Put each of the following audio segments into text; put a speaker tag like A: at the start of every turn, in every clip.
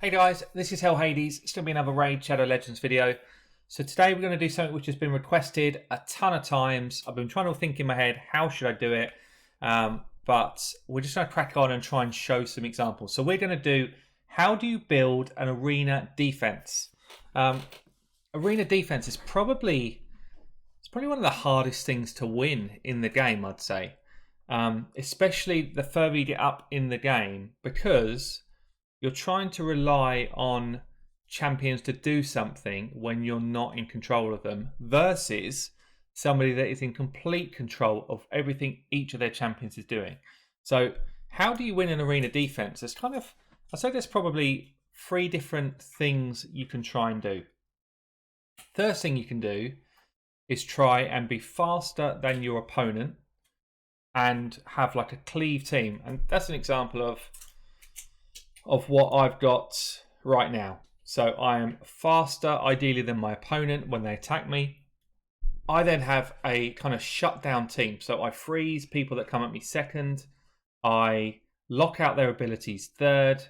A: Hey guys, this is Hell Hades. It's going to be another Raid Shadow Legends video. So today we're going to do something which has been requested a ton of times. I've been trying to think in my head, how should I do it? But we're just going to crack on and try and show some examples. So we're going to do, how do you build an arena defense? Arena defense is probably one of the hardest things to win in the game, I'd say. Especially the further you get up in the game, because you're trying to rely on champions to do something when you're not in control of them, versus somebody that is in complete control of everything each of their champions is doing. So how do you win an arena defense? There's I'd say there's probably 3 different things you can try and do. First thing you can do is try and be faster than your opponent and have like a cleave team. And that's an example of what I've got right now. So I am faster ideally than my opponent when they attack me. I then have a kind of shutdown team. So I freeze people that come at me second. I lock out their abilities third.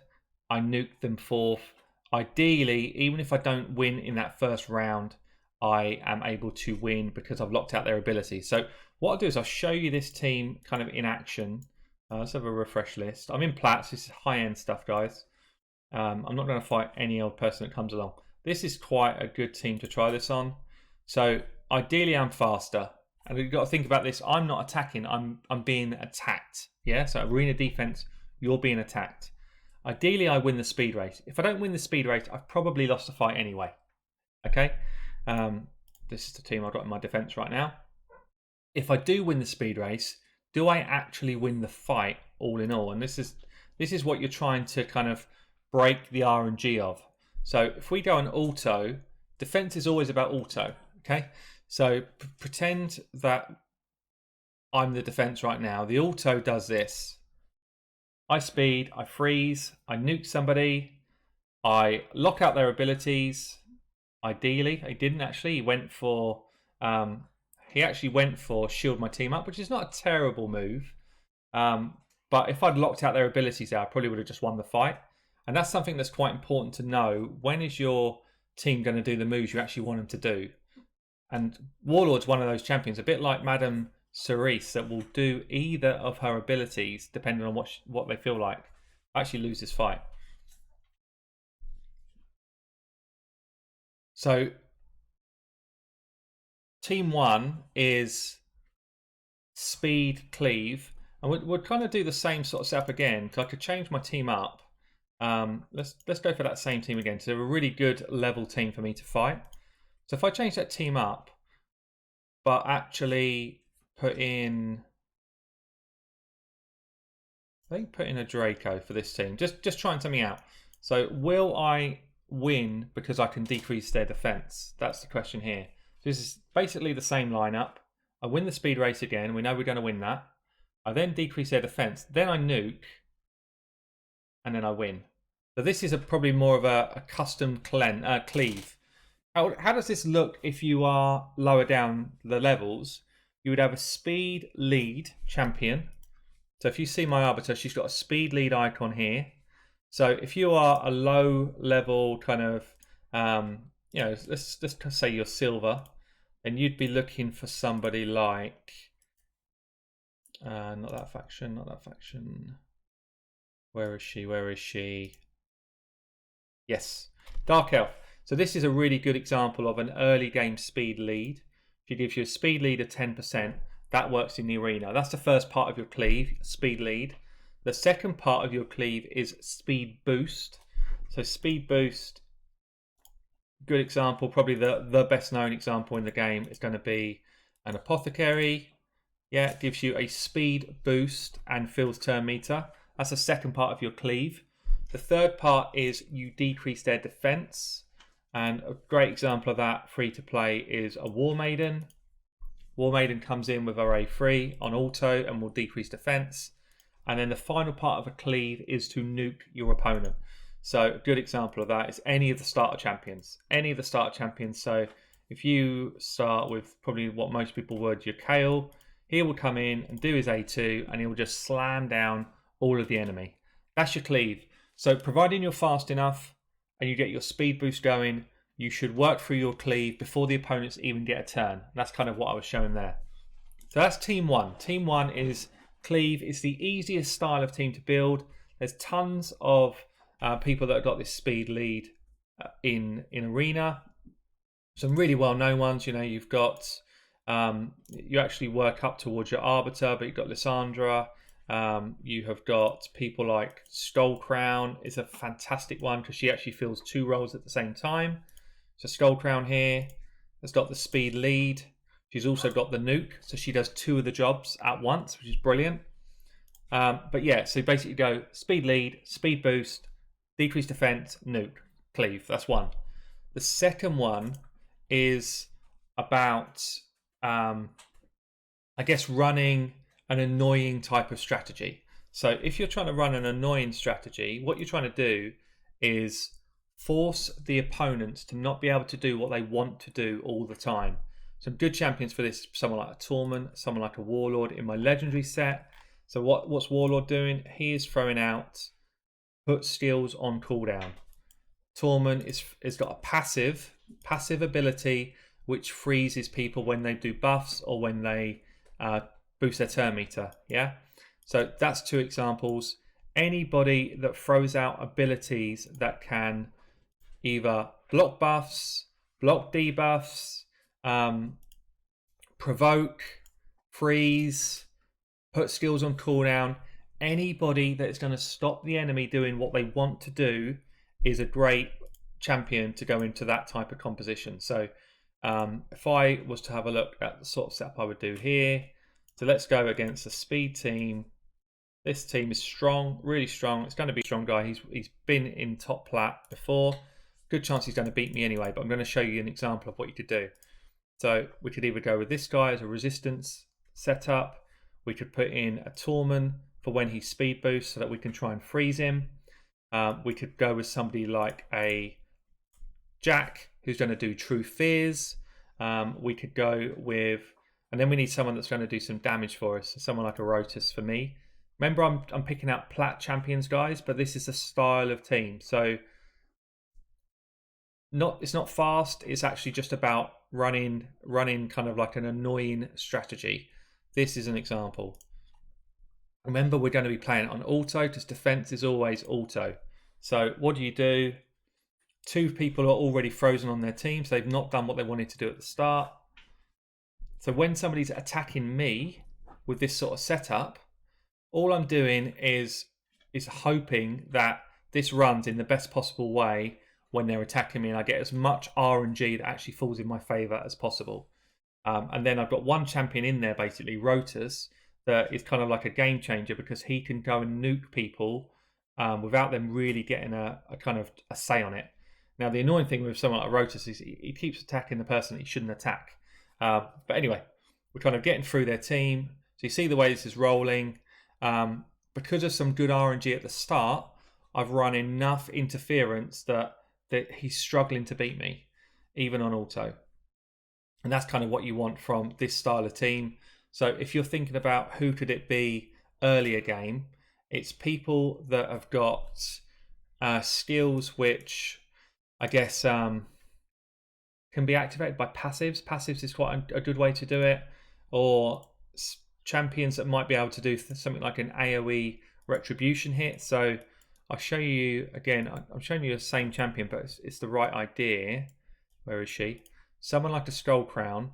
A: I nuke them fourth. Ideally, even if I don't win in that first round, I am able to win because I've locked out their abilities. So what I'll do is I'll show you this team kind of in action. Let's have a refresh list. I'm in Plats. This is high-end stuff, guys. I'm not going to fight any old person that comes along. This is quite a good team to try this on. So ideally, I'm faster. And you've got to think about this. I'm not attacking. I'm being attacked. Yeah. So arena defense, you're being attacked. Ideally, I win the speed race. If I don't win the speed race, I've probably lost the fight anyway. Okay. This is the team I've got in my defense right now. If I do win the speed race, do I actually win the fight all in all? And this is what you're trying to kind of break the RNG of. So if we go on auto, defense is always about auto. Okay. So pretend that I'm the defense right now. The auto does this. I speed, I freeze, I nuke somebody, I lock out their abilities. Ideally, he didn't actually. He actually went for shield my team up, which is not a terrible move. But if I'd locked out their abilities there, I probably would have just won the fight. And that's something that's quite important to know. When is your team going to do the moves you actually want them to do? And Warlord's one of those champions, a bit like Madame Cerise, that will do either of her abilities depending on what they feel like. Actually lose this fight. So team 1 is speed cleave, and we'll kind of do the same sort of setup again, because I could change my team up. Let's go for that same team again. So they're a really good level team for me to fight. So if I change that team up, but actually put in a Draco for this team, just trying something out. So will I win because I can decrease their defense? That's the question here. This is basically the same lineup. I win the speed race again. We know we're going to win that. I then decrease their defense. Then I nuke. And then I win. So this is probably more of a custom cleave. How does this look if you are lower down the levels? You would have a speed lead champion. So if you see my arbiter, she's got a speed lead icon here. So if you are a low level kind of, let's say you're silver, and you'd be looking for somebody like, not that faction. Where is she? Yes, Dark Elf. So this is a really good example of an early game speed lead. She gives you a speed lead of 10%. That works in the arena. That's the first part of your cleave, speed lead. The second part of your cleave is speed boost. So speed boost, good example, probably the best known example in the game is going to be an apothecary. Yeah, it gives you a speed boost and fills turn meter. That's the second part of your cleave. The third part is you decrease their defense. And a great example of that, free to play, is a War Maiden. War Maiden comes in with array 3 on auto and will decrease defense. And then the final part of a cleave is to nuke your opponent. So a good example of that is any of the starter champions. So if you start with probably what most people would, your Kale, he will come in and do his A2 and he will just slam down all of the enemy. That's your cleave. So providing you're fast enough, and you get your speed boost going, you should work through your cleave before the opponents even get a turn. That's kind of what I was showing there. So that's team one. Team one is cleave. It's the easiest style of team to build. There's tons of people that have got this speed lead in arena. Some really well-known ones. You know, you've got you actually work up towards your arbiter, but you've got Lysandra. You have got people like Skullcrown is a fantastic one because she actually fills 2 roles at the same time. So Skullcrown here has got the speed lead. She's also got the nuke, so she does 2 of the jobs at once, which is brilliant. But yeah, so basically go speed lead, speed boost, decreased defense, nuke, cleave. That's one. The second one is about, I guess, running an annoying type of strategy. So if you're trying to run an annoying strategy, what you're trying to do is force the opponents to not be able to do what they want to do all the time. Some good champions for this, someone like a Torment, someone like a Warlord in my legendary set. So what's Warlord doing? He is throwing out put skills on cooldown. Torment is got a passive ability which freezes people when they do buffs or when they boost their turn meter. Yeah, so that's 2 examples. Anybody that throws out abilities that can either block buffs, block debuffs, provoke, freeze, put skills on cooldown, anybody that is going to stop the enemy doing what they want to do is a great champion to go into that type of composition. So if I was to have a look at the sort of setup I would do here, so let's go against a speed team. This team is strong, really strong. It's going to be a strong guy. He's been in top plat before. Good chance he's going to beat me anyway, but I'm going to show you an example of what you could do. So we could either go with this guy as a resistance setup. We could put in a Torment for when he speed boosts so that we can try and freeze him. We could go with somebody like a Jack who's going to do True Fears. We could go with, and then we need someone that's going to do some damage for us. So someone like a Rotus for me. Remember, I'm picking out plat champions, guys, but this is a style of team. So it's not fast. It's actually just about running kind of like an annoying strategy. This is an example. Remember, we're going to be playing on auto because defense is always auto. So what do? 2 people are already frozen on their team, so they've not done what they wanted to do at the start. So when somebody's attacking me with this sort of setup, all I'm doing is hoping that this runs in the best possible way when they're attacking me, and I get as much RNG that actually falls in my favor as possible. And then I've got one champion in there, basically Rotus, that is kind of like a game changer because he can go and nuke people without them really getting a kind of a say on it. Now, the annoying thing with someone like Rotus is he keeps attacking the person he shouldn't attack. But anyway, we're kind of getting through their team. So you see the way this is rolling. Because of some good RNG at the start, I've run enough interference that he's struggling to beat me, even on auto. And that's kind of what you want from this style of team. So if you're thinking about who could it be earlier game, it's people that have got skills which I guess can be activated by passives. Passives is quite a good way to do it. Or champions that might be able to do something like an AoE retribution hit. So I'll show you again. I'm showing you the same champion, but it's the right idea. Where is she? Someone like a Skullcrown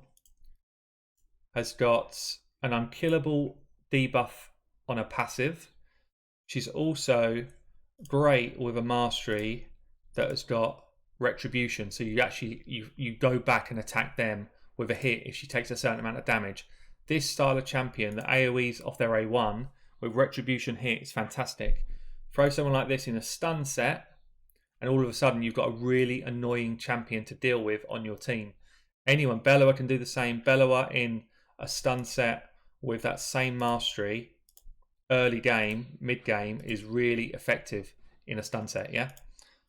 A: has got an unkillable debuff on a passive. She's also great with a mastery that has got retribution. So you actually you go back and attack them with a hit if she takes a certain amount of damage. This style of champion, the AoEs off their A1 with retribution hit is fantastic. Throw someone like this in a stun set, and all of a sudden you've got a really annoying champion to deal with on your team. Anyone, Bellower can do the same. Bellower in a stun set with that same mastery, early game, mid game, is really effective in a stun set, yeah?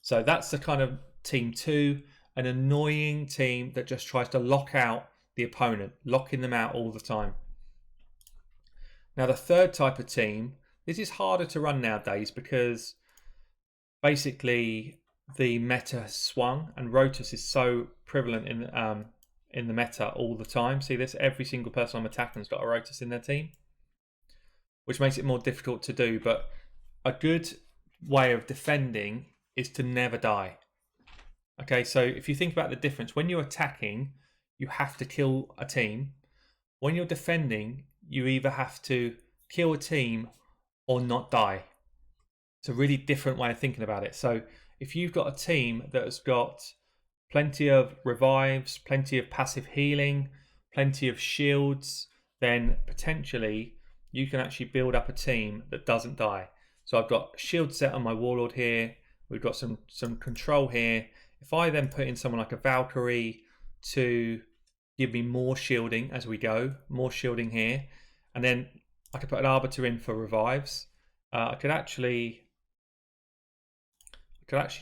A: So that's the kind of team 2, an annoying team that just tries to lock out the opponent, locking them out all the time. Now the third type of team, this is harder to run nowadays because basically the meta has swung, and Rotus is so prevalent in the meta all the time. See this? Every single person I'm attacking has got a Rotus in their team, which makes it more difficult to do. But a good way of defending is to never die. Okay, so if you think about the difference, when you're attacking, you have to kill a team. When you're defending, you either have to kill a team or not die. It's a really different way of thinking about it. So if you've got a team that has got plenty of revives, plenty of passive healing, plenty of shields, then potentially you can actually build up a team that doesn't die. So I've got shield set on my Warlord here. We've got some control here. If I then put in someone like a Valkyrie to give me more shielding as we go, more shielding here, and then I could put an Arbiter in for revives. I could actually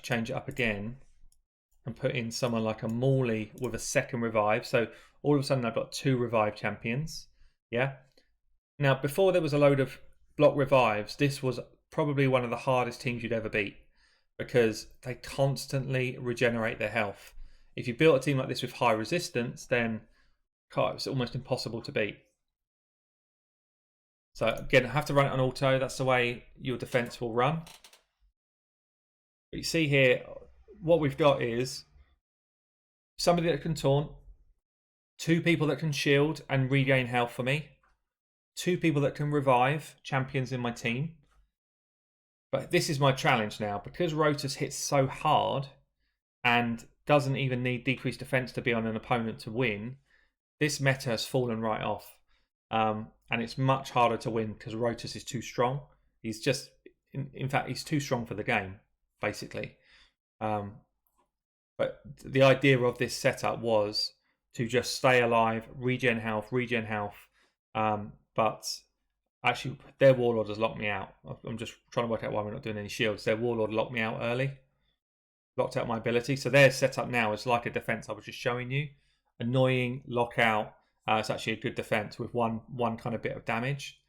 A: change it up again and put in someone like a Morley with a second revive. So all of a sudden I've got 2 revive champions. Yeah. Now before there was a load of block revives, this was probably one of the hardest teams you'd ever beat, because they constantly regenerate their health. If you built a team like this with high resistance, then it's almost impossible to beat. So again, I have to run it on auto. That's the way your defense will run. But you see here, what we've got is somebody that can taunt, 2 people that can shield and regain health for me, 2 people that can revive champions in my team. But this is my challenge now, because Rotus hits so hard and doesn't even need decreased defense to be on an opponent to win. This meta has fallen right off, and it's much harder to win because Rotus is too strong. He's just, in fact, he's too strong for the game, basically. But the idea of this setup was to just stay alive, regen health. But actually, their Warlord has locked me out. I'm just trying to work out why we're not doing any shields. Their Warlord locked me out early. Locked out my ability. So their setup now is like a defense I was just showing you. Annoying, lockout. It's actually a good defense with one kind of bit of damage.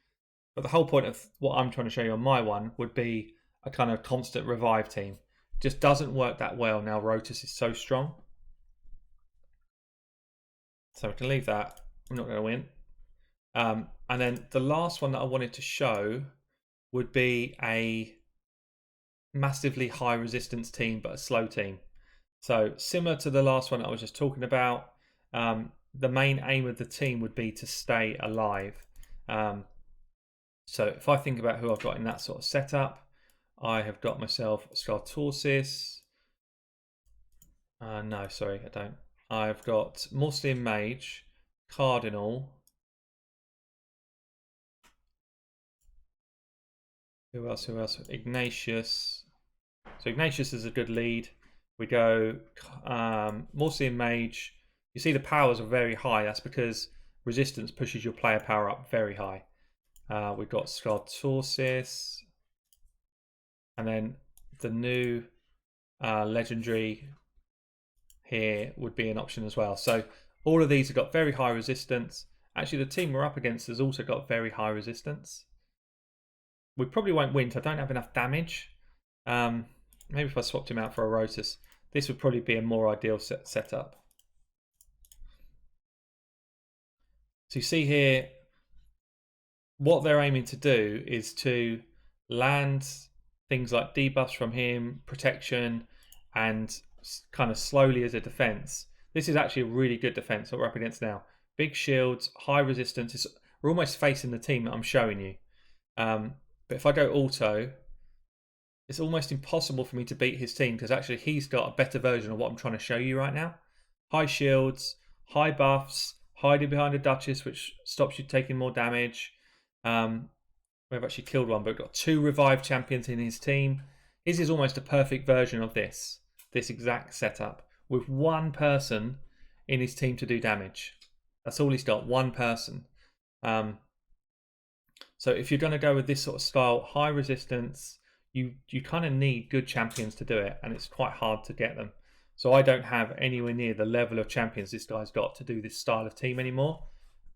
A: But the whole point of what I'm trying to show you on my one would be a kind of constant revive team. It just doesn't work that well now Rotus is so strong. So we can leave that. I'm not going to win. And then the last one that I wanted to show would be a massively high resistance team, but a slow team. So similar to the last one I was just talking about, the main aim of the team would be to stay alive. So if I think about who I've got in that sort of setup, I have got myself Skartorsis. No, sorry, I don't. I've got Muslim Mage, Cardinal. Who else? Ignatius. So Ignatius is a good lead. We go Muslim Mage. You see the powers are very high. That's because resistance pushes your player power up very high. We've got Skartorsis. And then the new legendary here would be an option as well. So all of these have got very high resistance. Actually, the team we're up against has also got very high resistance. We probably won't win, so I don't have enough damage. Maybe if I swapped him out for a Rotus, this would probably be a more ideal setup. So you see here, what they're aiming to do is to land things like debuffs from him, protection, and kind of slowly as a defense. This is actually a really good defense that we're up against now. Big shields, high resistance. We're almost facing the team that I'm showing you. But if I go auto, it's almost impossible for me to beat his team because actually he's got a better version of what I'm trying to show you right now. High shields, high buffs, hiding behind a Duchess, which stops you taking more damage. We've actually killed one, but we've got 2 revived champions in his team. His is almost a perfect version of this exact setup with 1 person in his team to do damage. That's all he's got, 1 person. So if you're going to go with this sort of style, high resistance, you kind of need good champions to do it, and it's quite hard to get them. So I don't have anywhere near the level of champions this guy's got to do this style of team anymore.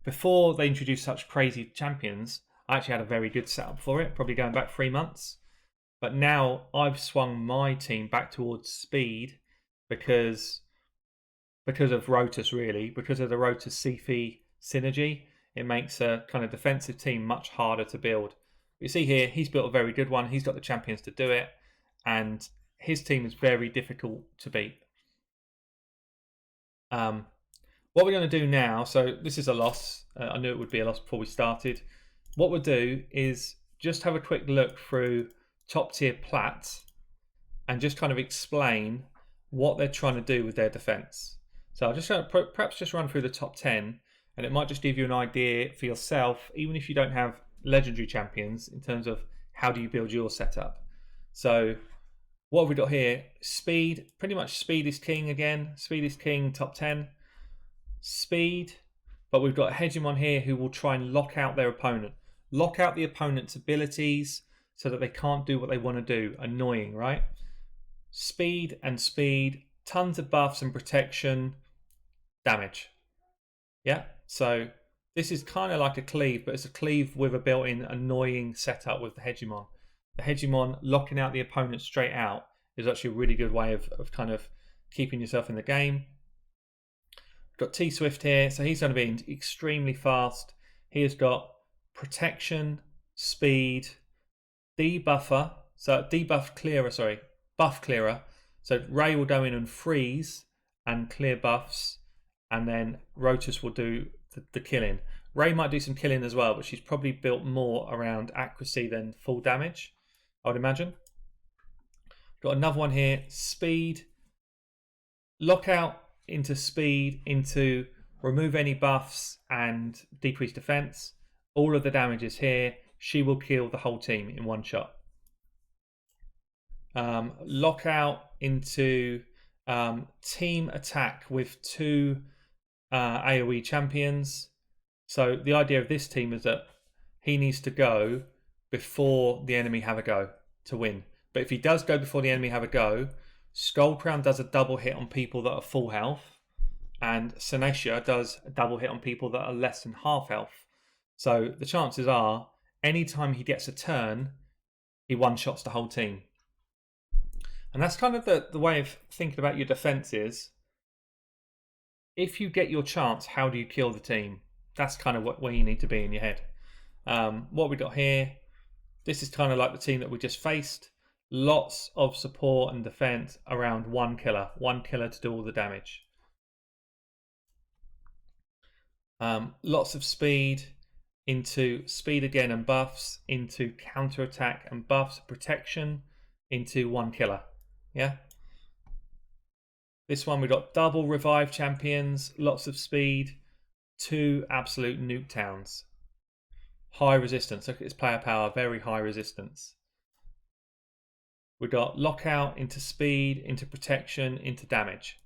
A: Before they introduced such crazy champions, I actually had a very good setup for it, probably going back 3 months. But now I've swung my team back towards speed because of Rotus, really, because of the Rotus Sifi synergy. It makes a kind of defensive team much harder to build. You see here, he's built a very good one. He's got the champions to do it, and his team is very difficult to beat. What we're going to do now, so this is a loss. I knew it would be a loss before we started. What we'll do is just have a quick look through top tier plats and just kind of explain what they're trying to do with their defense. So I'll just perhaps just run through the top 10, and it might just give you an idea for yourself, even if you don't have legendary champions, in terms of how do you build your setup. So what have we got here? Speed, pretty much speed is king again. Speed is king, top 10. Speed, but we've got a Hegemon here who will try and lock out their opponent. Lock out the opponent's abilities so that they can't do what they want to do. Annoying, right? Speed and speed, tons of buffs and protection, damage. Yeah, so this is kind of like a cleave, but it's a cleave with a built-in annoying setup with the Hegemon. The Hegemon locking out the opponent straight out is actually a really good way of kind of keeping yourself in the game. Got T Swift here, so he's going to be extremely fast. He has got protection, speed, debuffer, so debuff clearer, sorry, buff clearer. So Ray will go in and freeze and clear buffs, and then Rotus will do the killing. Ray might do some killing as well, but she's probably built more around accuracy than full damage, I would imagine. Got another one here, speed, lockout into speed, into remove any buffs and decrease defense. All of the damage is here. She will kill the whole team in one shot. Lockout into team attack with 2 AoE champions. So the idea of this team is that he needs to go before the enemy have a go to win. But if he does go before the enemy have a go, Skull Crown does a double hit on people that are full health, and Senesha does a double hit on people that are less than half health. So the chances are, anytime he gets a turn, he one-shots the whole team. And that's kind of the way of thinking about your defense is, if you get your chance, how do you kill the team? That's kind of where you need to be in your head. What we got here, this is kind of like the team that we just faced. Lots of support and defense around one killer to do all the damage. Lots of speed into speed again and buffs, into counter attack and buffs, protection, into one killer. Yeah. This one we got double revive champions, lots of speed, 2 absolute nuke towns. High resistance. Look at its player power, very high resistance. We got lockout into speed, into protection, into damage.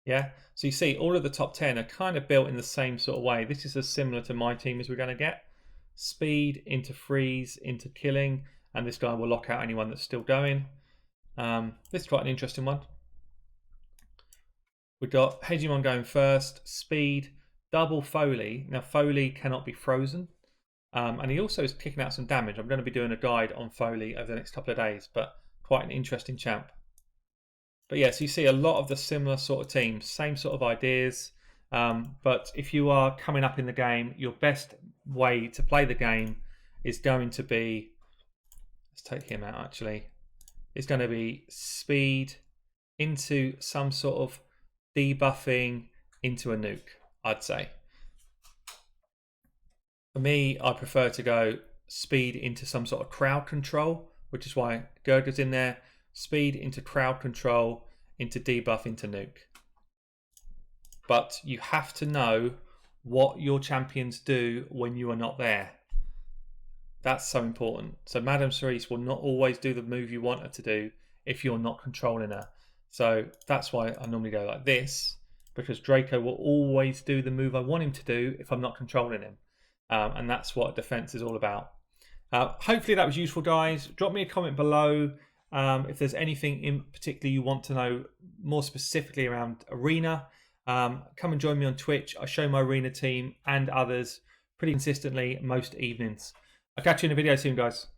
A: Yeah, so you see all of the top 10 are kind of built in the same sort of way. This is as similar to my team as we're going to get. Speed into freeze, into killing, and this guy will lock out anyone that's still going. This is quite an interesting one. We've got Hegemon going first, speed, double Foley. Now Foley cannot be frozen. And he also is kicking out some damage. I'm going to be doing a guide on Foley over the next couple of days, but quite an interesting champ. But yes, you see a lot of the similar sort of teams, same sort of ideas. But if you are coming up in the game, your best way to play the game is going to be, let's take him out actually, it's going to be speed into some sort of debuffing into a nuke, I'd say. For me, I prefer to go speed into some sort of crowd control, which is why Gerger's in there. Speed into crowd control, into debuff, into nuke. But you have to know what your champions do when you are not there. That's so important. So Madame Cerise will not always do the move you want her to do if you're not controlling her. So that's why I normally go like this, because Draco will always do the move I want him to do if I'm not controlling him. And that's what defense is all about. Hopefully that was useful, guys. Drop me a comment below if there's anything in particular you want to know more specifically around Arena. Come and join me on Twitch. I show my Arena team and others pretty consistently most evenings. I'll catch you in a video soon, guys.